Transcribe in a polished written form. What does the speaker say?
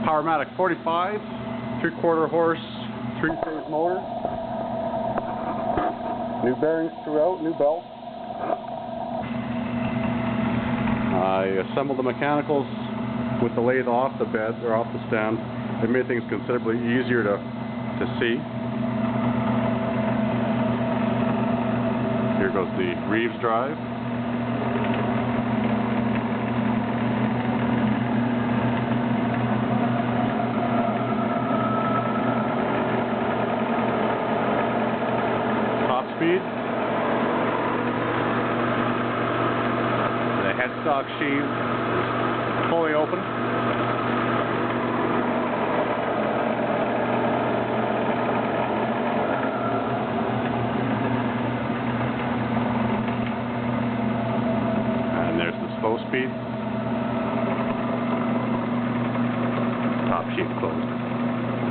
Powermatic 45, 3/4 horse, 3-phase motor. New bearings throughout, new belt. I assembled the mechanicals with the lathe off the bed, or off the stand. It made things considerably easier to see. Here goes the Reeves drive. Top speed. The headstock sheave is fully open. And there's the slow speed. Top sheave closed.